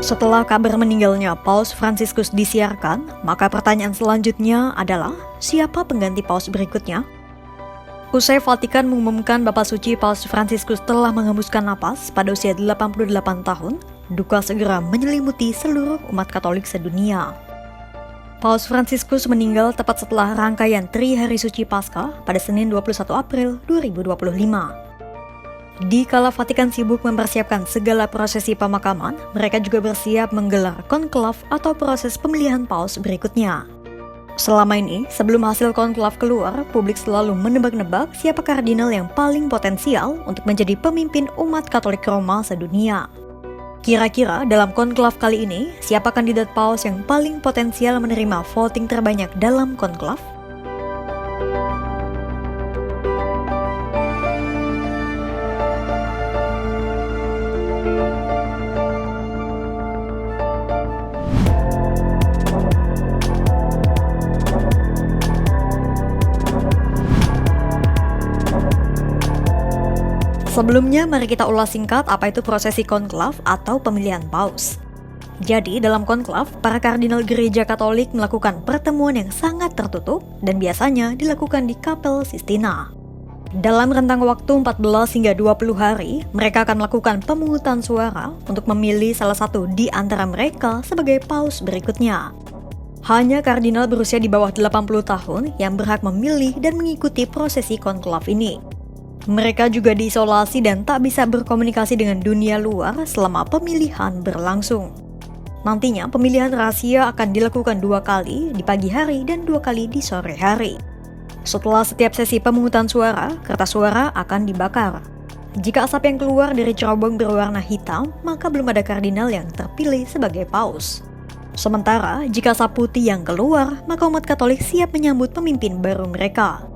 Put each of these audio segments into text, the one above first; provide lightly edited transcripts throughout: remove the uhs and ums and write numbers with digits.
Setelah kabar meninggalnya Paus Fransiskus disiarkan, maka pertanyaan selanjutnya adalah, siapa pengganti Paus berikutnya? Usai Vatikan mengumumkan Bapa Suci Paus Fransiskus telah mengembuskan napas pada usia 88 tahun, duka segera menyelimuti seluruh umat Katolik sedunia. Paus Fransiskus meninggal tepat setelah rangkaian Trihari Suci Paskah pada Senin 21 April 2025. Di kala Vatikan sibuk mempersiapkan segala prosesi pemakaman, mereka juga bersiap menggelar konklav atau proses pemilihan paus berikutnya. Selama ini, sebelum hasil konklav keluar, publik selalu menebak-nebak siapa kardinal yang paling potensial untuk menjadi pemimpin umat Katolik Roma sedunia. Kira-kira dalam konklav kali ini, siapa kandidat paus yang paling potensial menerima voting terbanyak dalam konklav? Sebelumnya, mari kita ulas singkat apa itu prosesi konklav atau pemilihan paus. Jadi, dalam konklav, para kardinal gereja Katolik melakukan pertemuan yang sangat tertutup dan biasanya dilakukan di Kapel Sistina. Dalam rentang waktu 14 hingga 20 hari, mereka akan melakukan pemungutan suara untuk memilih salah satu di antara mereka sebagai paus berikutnya. Hanya kardinal berusia di bawah 80 tahun yang berhak memilih dan mengikuti prosesi konklav ini. Mereka juga diisolasi dan tak bisa berkomunikasi dengan dunia luar selama pemilihan berlangsung. Nantinya pemilihan rahasia akan dilakukan 2 kali di pagi hari dan 2 kali di sore hari. Setelah setiap sesi pemungutan suara, kertas suara akan dibakar. Jika asap yang keluar dari cerobong berwarna hitam, maka belum ada kardinal yang terpilih sebagai paus. Sementara, jika asap putih yang keluar, maka umat Katolik siap menyambut pemimpin baru mereka.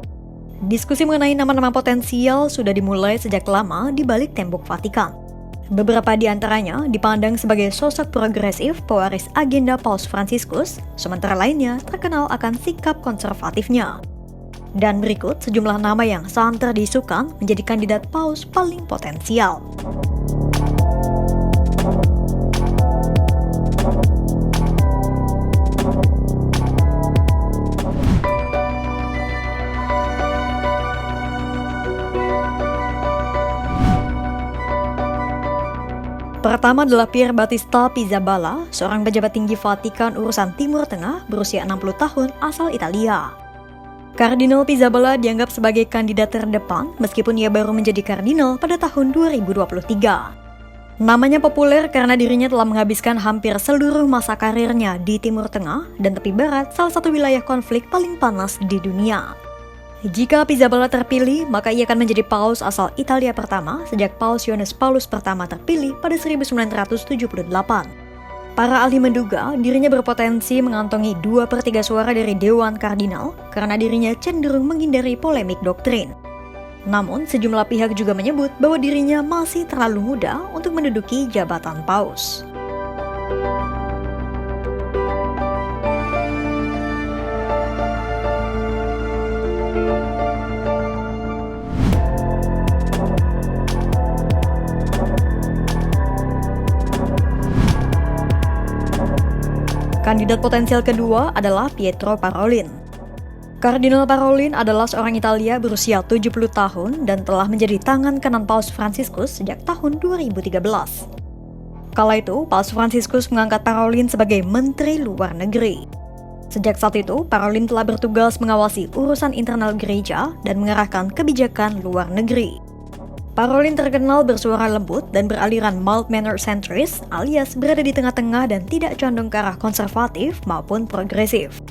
Diskusi mengenai nama-nama potensial sudah dimulai sejak lama di balik tembok Vatikan. Beberapa di antaranya dipandang sebagai sosok progresif pewaris agenda Paus Fransiskus, sementara lainnya terkenal akan sikap konservatifnya. Dan berikut sejumlah nama yang santer diisukan menjadi kandidat paus paling potensial. Pertama adalah Pier Battista Pizzaballa, seorang pejabat tinggi Vatikan urusan Timur Tengah berusia 60 tahun asal Italia. Kardinal Pizzaballa dianggap sebagai kandidat terdepan meskipun ia baru menjadi kardinal pada tahun 2023. Namanya populer karena dirinya telah menghabiskan hampir seluruh masa karirnya di Timur Tengah dan tepi barat, salah satu wilayah konflik paling panas di dunia. Jika Pizzaballa terpilih, maka ia akan menjadi paus asal Italia pertama sejak Paus Yohanes Paulus pertama terpilih pada 1978. Para ahli menduga dirinya berpotensi mengantongi 2/3 suara dari Dewan Kardinal karena dirinya cenderung menghindari polemik doktrin. Namun, sejumlah pihak juga menyebut bahwa dirinya masih terlalu muda untuk menduduki jabatan paus. Kandidat potensial kedua adalah Pietro Parolin. Kardinal Parolin adalah seorang Italia berusia 70 tahun dan telah menjadi tangan kanan Paus Fransiskus sejak tahun 2013. Kala itu, Paus Fransiskus mengangkat Parolin sebagai Menteri Luar Negeri. Sejak saat itu, Parolin telah bertugas mengawasi urusan internal gereja dan mengarahkan kebijakan luar negeri. Parolin terkenal bersuara lembut dan beraliran mild-mannered centrist alias berada di tengah-tengah dan tidak condong ke arah konservatif maupun progresif.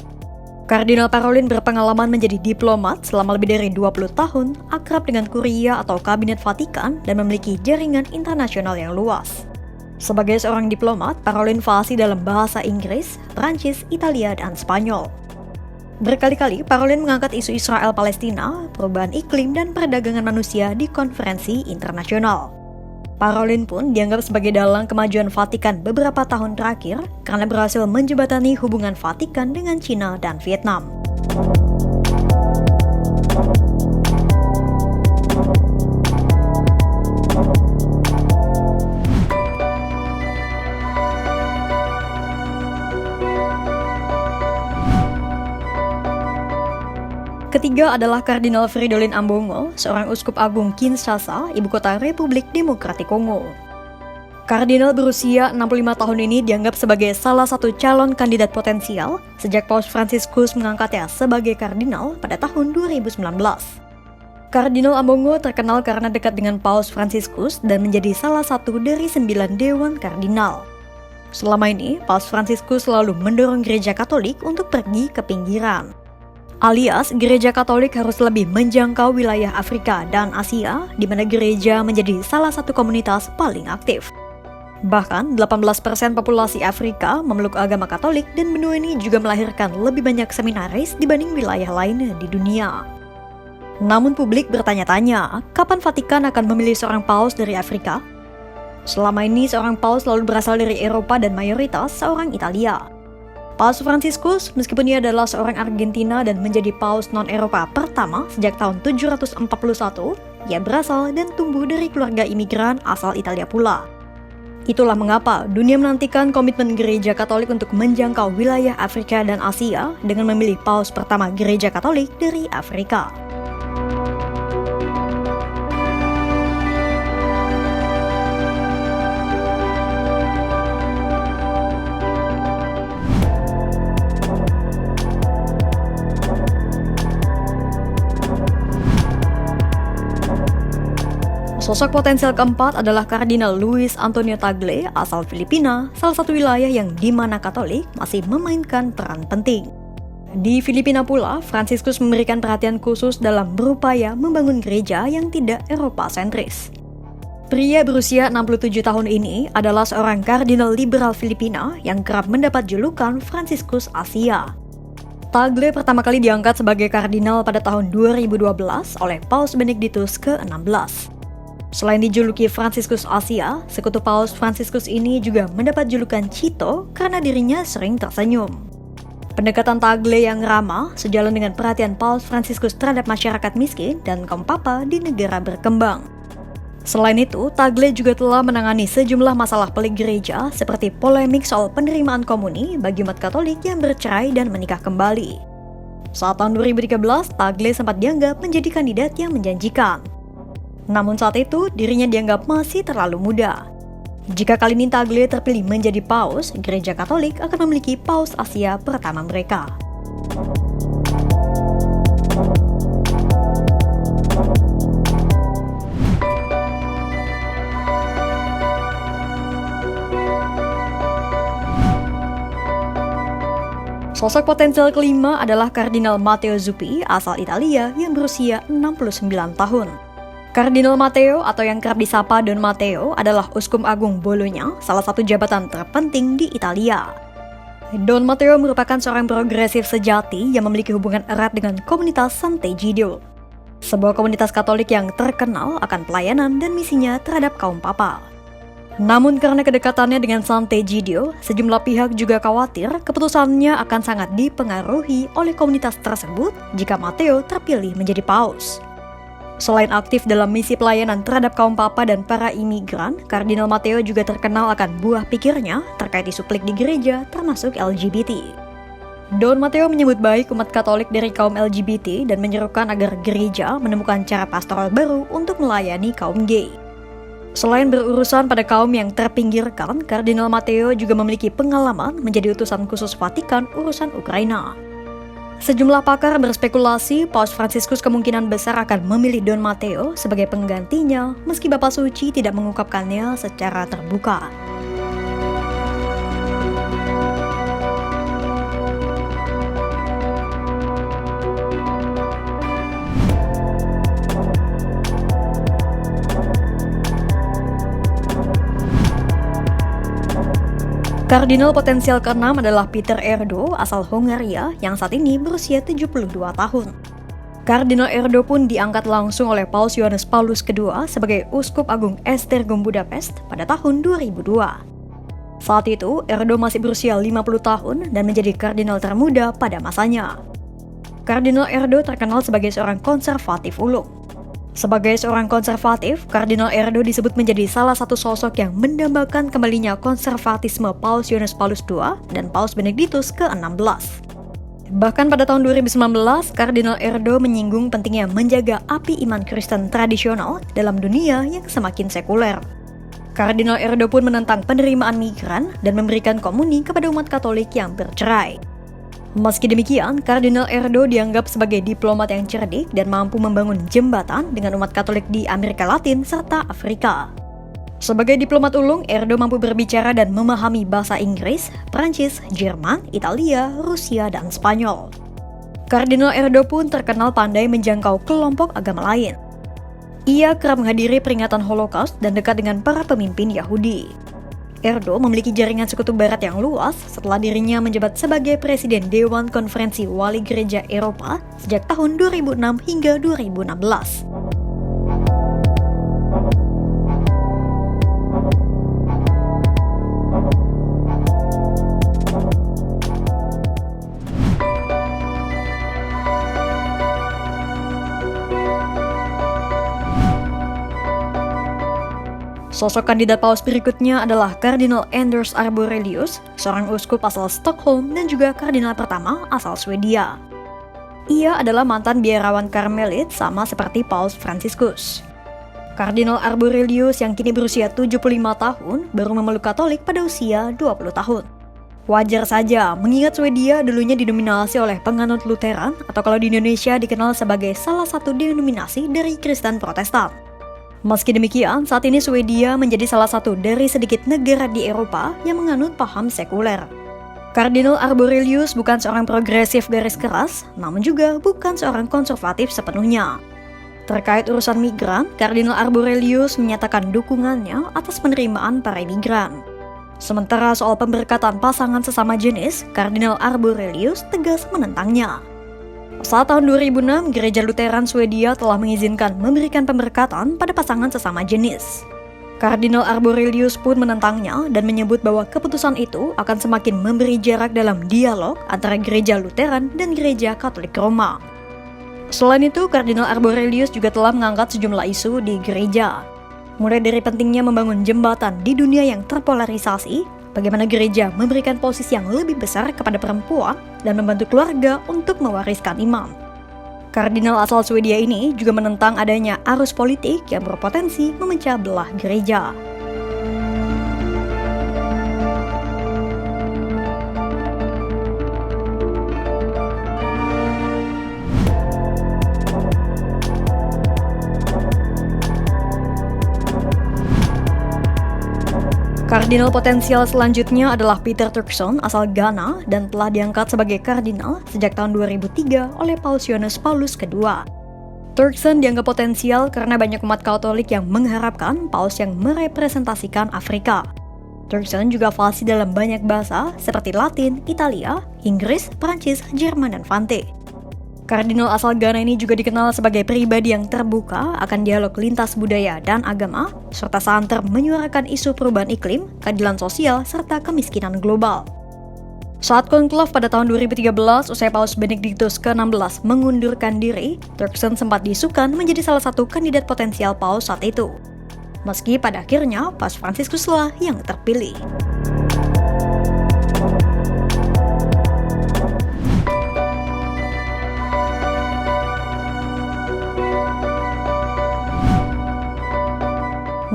Kardinal Parolin berpengalaman menjadi diplomat selama lebih dari 20 tahun, akrab dengan kuria atau kabinet Vatikan dan memiliki jaringan internasional yang luas. Sebagai seorang diplomat, Parolin fasih dalam bahasa Inggris, Prancis, Italia, dan Spanyol. Berkali-kali, Parolin mengangkat isu Israel-Palestina, perubahan iklim, dan perdagangan manusia di konferensi internasional. Parolin pun dianggap sebagai dalang kemajuan Vatikan beberapa tahun terakhir karena berhasil menjembatani hubungan Vatikan dengan Cina dan Vietnam. ketiga adalah Kardinal Fridolin Ambongo, seorang uskup agung Kinshasa, ibu kota Republik Demokratik Kongo. Kardinal berusia 65 tahun ini dianggap sebagai salah satu calon kandidat potensial sejak Paus Fransiskus mengangkatnya sebagai kardinal pada tahun 2019. Kardinal Ambongo terkenal karena dekat dengan Paus Fransiskus dan menjadi salah satu dari 9 dewan kardinal. Selama ini, Paus Fransiskus selalu mendorong gereja Katolik untuk pergi ke pinggiran. Alias, gereja Katolik harus lebih menjangkau wilayah Afrika dan Asia, di mana gereja menjadi salah satu komunitas paling aktif. Bahkan, 18% populasi Afrika memeluk agama Katolik dan benua ini juga melahirkan lebih banyak seminaris dibanding wilayah lainnya di dunia. Namun publik bertanya-tanya, kapan Vatikan akan memilih seorang paus dari Afrika? Selama ini, seorang paus selalu berasal dari Eropa dan mayoritas seorang Italia. Paus Fransiskus, meskipun ia adalah seorang Argentina dan menjadi paus non-Eropa pertama sejak tahun 741, ia berasal dan tumbuh dari keluarga imigran asal Italia pula. Itulah mengapa dunia menantikan komitmen gereja Katolik untuk menjangkau wilayah Afrika dan Asia dengan memilih paus pertama gereja Katolik dari Afrika. Sosok potensial keempat adalah Kardinal Luis Antonio Tagle asal Filipina, salah satu wilayah yang di mana Katolik masih memainkan peran penting. Di Filipina pula, Fransiskus memberikan perhatian khusus dalam berupaya membangun gereja yang tidak Eropa-sentris. Pria berusia 67 tahun ini adalah seorang kardinal liberal Filipina yang kerap mendapat julukan Fransiskus Asia. Tagle pertama kali diangkat sebagai kardinal pada tahun 2012 oleh Paus Benediktus ke-16. Selain dijuluki Fransiskus Asia, sekutu Paus Fransiskus ini juga mendapat julukan Cito karena dirinya sering tersenyum. Pendekatan Tagle yang ramah sejalan dengan perhatian Paus Fransiskus terhadap masyarakat miskin dan kaum papa di negara berkembang. Selain itu, Tagle juga telah menangani sejumlah masalah pelik gereja seperti polemik soal penerimaan komuni bagi umat Katolik yang bercerai dan menikah kembali. Saat tahun 2013, Tagle sempat dianggap menjadi kandidat yang menjanjikan. Namun saat itu, dirinya dianggap masih terlalu muda. Jika kali ini Tagle terpilih menjadi paus, gereja Katolik akan memiliki paus Asia pertama mereka. Sosok potensial kelima adalah Kardinal Matteo Zuppi asal Italia yang berusia 69 tahun. Kardinal Matteo atau yang kerap disapa Don Matteo adalah Uskup Agung Bologna, salah satu jabatan terpenting di Italia. Don Matteo merupakan seorang progresif sejati yang memiliki hubungan erat dengan komunitas Sant'Egidio, sebuah komunitas Katolik yang terkenal akan pelayanan dan misinya terhadap kaum papa. Namun karena kedekatannya dengan Sant'Egidio, sejumlah pihak juga khawatir keputusannya akan sangat dipengaruhi oleh komunitas tersebut jika Matteo terpilih menjadi paus. Selain aktif dalam misi pelayanan terhadap kaum papa dan para imigran, Kardinal Matteo juga terkenal akan buah pikirnya terkait isu pelik di gereja termasuk LGBT. Don Matteo menyebut baik umat Katolik dari kaum LGBT dan menyerukan agar gereja menemukan cara pastoral baru untuk melayani kaum gay. Selain berurusan pada kaum yang terpinggirkan, Kardinal Matteo juga memiliki pengalaman menjadi utusan khusus Vatikan urusan Ukraina. Sejumlah pakar berspekulasi Paus Fransiskus kemungkinan besar akan memilih Don Matteo sebagai penggantinya meski Bapak Suci tidak mengungkapkannya secara terbuka. Kardinal potensial ke-6 adalah Peter Erdo asal Hongaria yang saat ini berusia 72 tahun. Kardinal Erdo pun diangkat langsung oleh Paus Yohanes Paulus II sebagai Uskup Agung Esztergom Budapest pada tahun 2002. Saat itu, Erdo masih berusia 50 tahun dan menjadi kardinal termuda pada masanya. Kardinal Erdo terkenal sebagai seorang konservatif ulung. Sebagai seorang konservatif, Kardinal Erdo disebut menjadi salah satu sosok yang mendambakan kembalinya konservatisme Paus Yohanes Paulus II dan Paus Benediktus ke-16. Bahkan pada tahun 2019, Kardinal Erdo menyinggung pentingnya menjaga api iman Kristen tradisional dalam dunia yang semakin sekuler. Kardinal Erdo pun menentang penerimaan migran dan memberikan komuni kepada umat Katolik yang bercerai. Meski demikian, Kardinal Erdo dianggap sebagai diplomat yang cerdik dan mampu membangun jembatan dengan umat Katolik di Amerika Latin serta Afrika. Sebagai diplomat ulung, Erdo mampu berbicara dan memahami bahasa Inggris, Prancis, Jerman, Italia, Rusia, dan Spanyol. Kardinal Erdo pun terkenal pandai menjangkau kelompok agama lain. Ia kerap menghadiri peringatan Holocaust dan dekat dengan para pemimpin Yahudi. Erdo memiliki jaringan sekutu barat yang luas setelah dirinya menjabat sebagai Presiden Dewan Konferensi Wali Gereja Eropa sejak tahun 2006 hingga 2016. Sosok kandidat paus berikutnya adalah Kardinal Anders Arborelius, seorang uskup asal Stockholm dan juga kardinal pertama asal Swedia. Ia adalah mantan biarawan Karmelit sama seperti Paus Fransiskus. Kardinal Arborelius yang kini berusia 75 tahun baru memeluk Katolik pada usia 20 tahun. Wajar saja, mengingat Swedia dulunya didominasi oleh penganut Lutheran atau kalau di Indonesia dikenal sebagai salah satu denominasi dari Kristen Protestan. Meski demikian, saat ini Swedia menjadi salah satu dari sedikit negara di Eropa yang menganut paham sekuler. Kardinal Arborelius bukan seorang progresif garis keras, namun juga bukan seorang konservatif sepenuhnya. Terkait urusan migran, Kardinal Arborelius menyatakan dukungannya atas penerimaan para migran. Sementara soal pemberkatan pasangan sesama jenis, Kardinal Arborelius tegas menentangnya. Saat tahun 2006, Gereja Lutheran Swedia telah mengizinkan memberikan pemberkatan pada pasangan sesama jenis. Kardinal Arborelius pun menentangnya dan menyebut bahwa keputusan itu akan semakin memberi jarak dalam dialog antara Gereja Lutheran dan Gereja Katolik Roma. Selain itu, Kardinal Arborelius juga telah mengangkat sejumlah isu di gereja. Mulai dari pentingnya membangun jembatan di dunia yang terpolarisasi, bagaimana gereja memberikan posisi yang lebih besar kepada perempuan dan membantu keluarga untuk mewariskan iman. Kardinal asal Swedia ini juga menentang adanya arus politik yang berpotensi memecah belah gereja. Kardinal potensial selanjutnya adalah Peter Turkson asal Ghana dan telah diangkat sebagai kardinal sejak tahun 2003 oleh Paus Yohanes Paulus II. Turkson dianggap potensial karena banyak umat Katolik yang mengharapkan paus yang merepresentasikan Afrika. Turkson juga fasih dalam banyak bahasa seperti Latin, Italia, Inggris, Prancis, Jerman, dan Fante. Kardinal asal Ghana ini juga dikenal sebagai pribadi yang terbuka akan dialog lintas budaya dan agama, serta santer menyuarakan isu perubahan iklim, keadilan sosial, serta kemiskinan global. Saat konklav pada tahun 2013, usai Paus Benediktus ke-16 mengundurkan diri, Turkson sempat diisukan menjadi salah satu kandidat potensial paus saat itu. Meski pada akhirnya, Paus Fransiskuslah yang terpilih.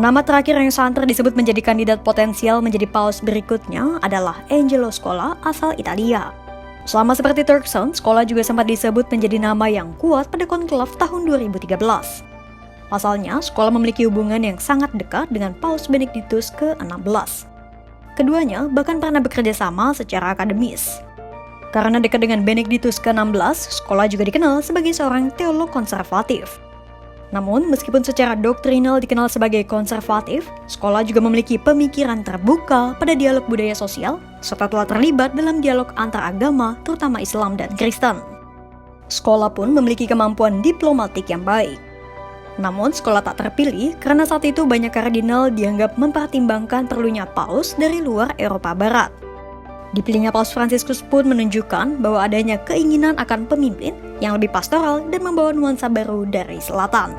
Nama terakhir yang santer disebut menjadi kandidat potensial menjadi paus berikutnya adalah Angelo Scola asal Italia. Sama seperti Turkson, Scola juga sempat disebut menjadi nama yang kuat pada konklav tahun 2013. Pasalnya, Scola memiliki hubungan yang sangat dekat dengan Paus Benediktus ke-16. Keduanya bahkan pernah bekerja sama secara akademis. Karena dekat dengan Benediktus ke-16, Scola juga dikenal sebagai seorang teolog konservatif. Namun, meskipun secara doktrinal dikenal sebagai konservatif, Scola juga memiliki pemikiran terbuka pada dialog budaya sosial, serta telah terlibat dalam dialog antar agama, terutama Islam dan Kristen. Scola pun memiliki kemampuan diplomatik yang baik. Namun, Scola tak terpilih karena saat itu banyak kardinal dianggap mempertimbangkan perlunya paus dari luar Eropa Barat. Dipilihnya Paus Fransiskus pun menunjukkan bahwa adanya keinginan akan pemimpin yang lebih pastoral dan membawa nuansa baru dari selatan.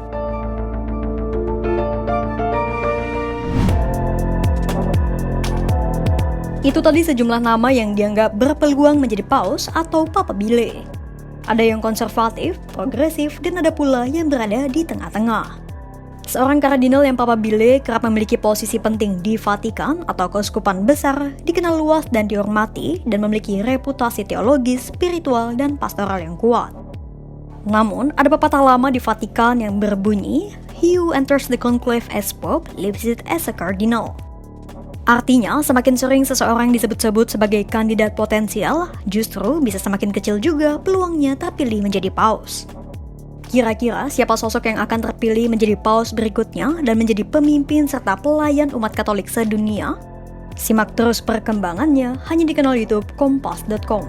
Itu tadi sejumlah nama yang dianggap berpeluang menjadi paus atau papabile. Ada yang konservatif, progresif, dan ada pula yang berada di tengah-tengah. Seorang kardinal yang papabile kerap memiliki posisi penting di Vatikan atau keuskupan besar, dikenal luas dan dihormati, dan memiliki reputasi teologis, spiritual, dan pastoral yang kuat. Namun, ada pepatah lama di Vatikan yang berbunyi, "He who enters the conclave as pope leaves it as a cardinal." Artinya, semakin sering seseorang disebut-sebut sebagai kandidat potensial, justru bisa semakin kecil juga peluangnya terpilih menjadi paus. Kira-kira siapa sosok yang akan terpilih menjadi paus berikutnya dan menjadi pemimpin serta pelayan umat Katolik sedunia? Simak terus perkembangannya hanya di kanal YouTube Kompas.com.